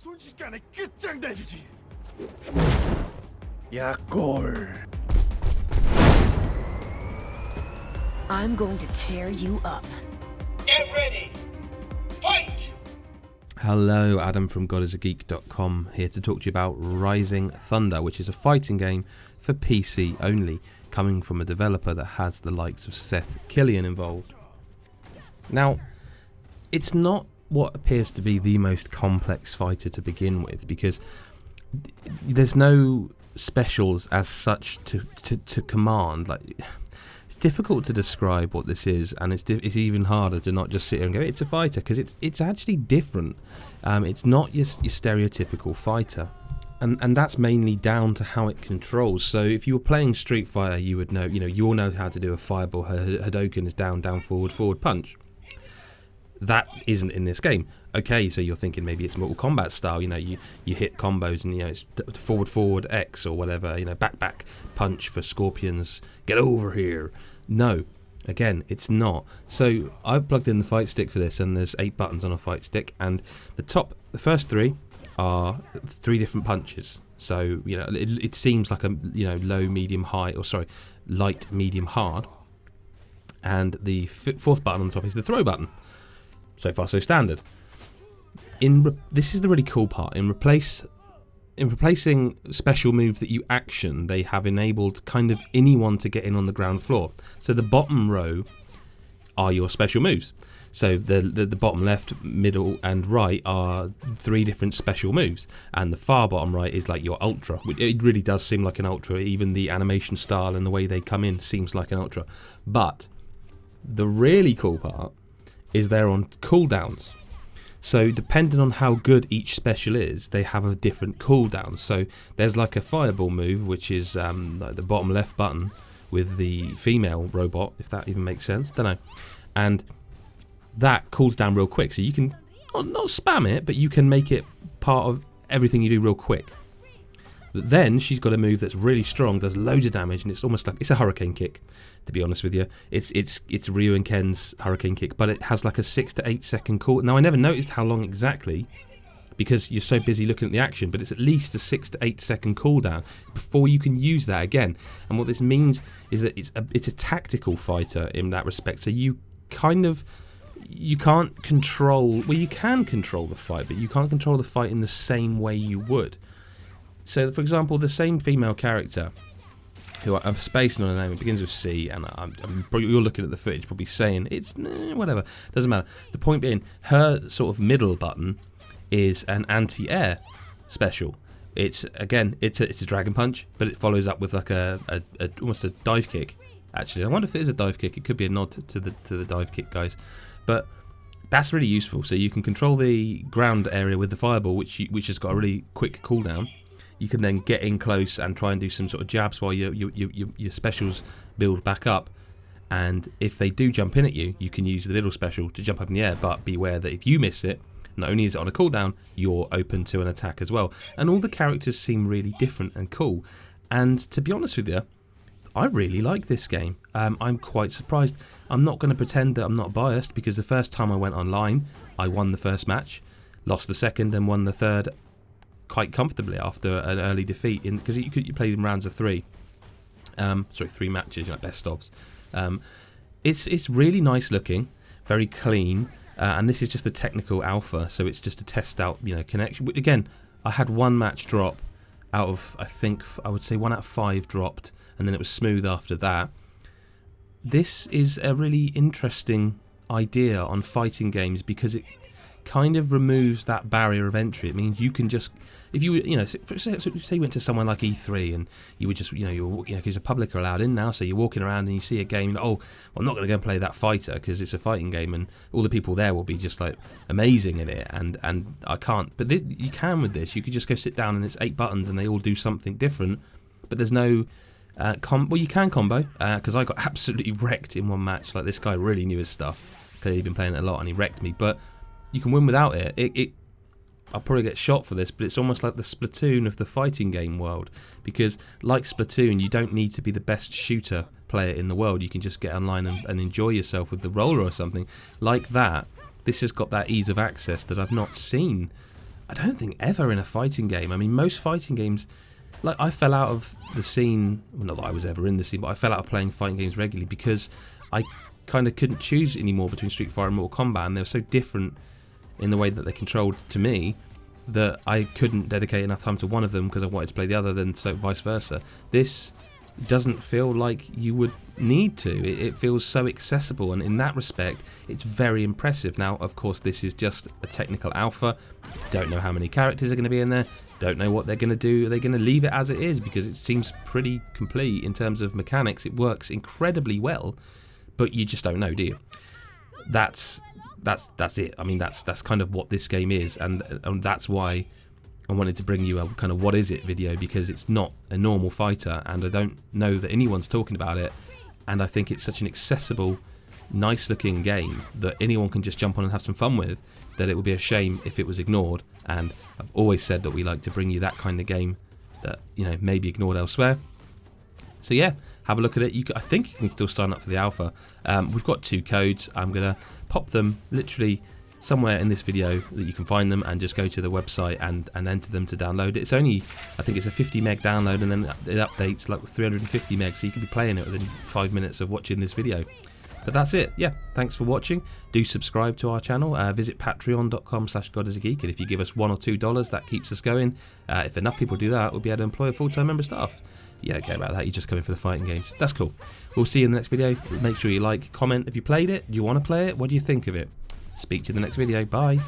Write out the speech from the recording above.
순식간에 끝장내주지. 약골. I'm going to tear you up. Get ready. Fight! Hello, Adam from godisageek.com here to talk to you about Rising Thunder, which is a fighting game for PC only, coming from a developer that has the likes of Seth Killian involved. Now, it's not what appears to be the most complex fighter to begin with, because there's no specials as such to command. Like, it's difficult to describe what this is, and it's even harder to not just sit here and go, it's a fighter, because it's actually different. It's not your stereotypical fighter, and that's mainly down to how it controls. So if you were playing Street Fighter, you would know, you all know how to do a fireball. Hadoken is down, down, forward, forward punch. That isn't in this game. Okay, so you're thinking maybe it's Mortal Kombat style, you hit combos and it's forward X or whatever, back punch for scorpions, get over here. No, again, it's not. So I plugged in the fight stick for this, and there's 8 buttons on a fight stick, and the first 3 are 3 different punches. So it seems like a low, medium, high, or sorry, light, medium, hard, and the 4th button on the top is the throw button. So far, so standard. This is the really cool part. In replacing special moves that you action, they have enabled kind of anyone to get in on the ground floor. So the bottom row are your special moves. So the bottom left, middle, and right are 3 different special moves, and the far bottom right is like your ultra. It really does seem like an ultra. Even the animation style and the way they come in seems like an ultra. But the really cool part is they're on cooldowns. So depending on how good each special is, they have a different cooldown. So there's like a fireball move, which is like the bottom left button with the female robot, if that even makes sense, don't know. And that cools down real quick, so you can not spam it, but you can make it part of everything you do real quick. But then she's got a move that's really strong, does loads of damage, and it's almost like it's a hurricane kick. To be honest with you, it's Ryu and Ken's hurricane kick, but it has like a 6 to 8 second cool. Now I never noticed how long exactly, because you're so busy looking at the action, but it's at least a 6 to 8 second cooldown before you can use that again. And what this means is that it's a tactical fighter in that respect. So you can't control. Well, you can control the fight, but you can't control the fight in the same way you would. So, for example, the same female character, who I'm spacing on her name, it begins with C, and you're looking at the footage, probably saying it's whatever, doesn't matter. The point being, her sort of middle button is an anti-air special. It's a dragon punch, but it follows up with like almost a dive kick. Actually, I wonder if it is a dive kick. It could be a nod to the dive kick guys, but that's really useful. So you can control the ground area with the fireball, which has got a really quick cooldown. You can then get in close and try and do some sort of jabs while your specials build back up. And if they do jump in at you, you can use the middle special to jump up in the air, but beware that if you miss it, not only is it on a cooldown, you're open to an attack as well. And all the characters seem really different and cool. And to be honest with you, I really like this game. I'm quite surprised. I'm not going to pretend that I'm not biased, because the first time I went online, I won the first match, lost the second, and won the third quite comfortably after an early defeat, because you played in rounds of 3. 3 matches, like best ofs. It's really nice looking, very clean, and this is just a technical alpha, so it's just to test out connection. Again, I had 1 match drop out of, I would say 1 out of 5 dropped, and then it was smooth after that. This is a really interesting idea on fighting games, because it kind of removes that barrier of entry. It means you can just, if you say you went to somewhere like E3 and you would just, because the public are allowed in now, so you're walking around and you see a game, I'm not going to go and play that fighter because it's a fighting game, and all the people there will be just like amazing in it, and I can't. But you can with this. You could just go sit down and it's 8 buttons and they all do something different, but there's no you can combo, because I got absolutely wrecked in 1 match. Like, this guy really knew his stuff. Clearly he'd been playing it a lot and he wrecked me, but you can win without it. I'll probably get shot for this, but it's almost like the Splatoon of the fighting game world, because like Splatoon, you don't need to be the best shooter player in the world. You can just get online and enjoy yourself with the roller or something like that. This has got that ease of access that I've not seen I don't think ever in a fighting game. I mean, most fighting games, like I fell out of the scene, well, not that I was ever in the scene, but I fell out of playing fighting games regularly because I kind of couldn't choose anymore between Street Fighter and Mortal Kombat, and they were so different in the way that they controlled to me that I couldn't dedicate enough time to one of them because I wanted to play the other, then so vice versa. This doesn't feel like you would need to. It feels so accessible, and in that respect it's very impressive. Now of course this is just a technical alpha, don't know how many characters are going to be in there, don't know what they're going to do. Are they going to leave it as it is, because it seems pretty complete in terms of mechanics, it works incredibly well, but you just don't know, do you? That's it. I mean, that's kind of what this game is, and that's why I wanted to bring you a kind of what is it video, because it's not a normal fighter, and I don't know that anyone's talking about it, and I think it's such an accessible, nice looking game that anyone can just jump on and have some fun with, that it would be a shame if it was ignored. And I've always said that we like to bring you that kind of game that, you know, may be ignored elsewhere. So yeah, have a look at it. I think you can still sign up for the alpha. We've got 2 codes. I'm going to pop them literally somewhere in this video that you can find them, and just go to the website and enter them to download it. It's only, I think it's a 50 meg download, and then it updates like 350 meg, so you can be playing it within 5 minutes of watching this video. But that's it. Yeah, thanks for watching. Do subscribe to our channel. Visit patreon.com/godisageek, and if you give us $1 or $2, that keeps us going. If enough people do that, we'll be able to employ a full-time member of staff. You don't care about that, you're just coming for the fighting games. That's cool. We'll see you in the next video. Make sure you like, comment if you played it. Do you want to play it? What do you think of it? Speak to you in the next video. Bye.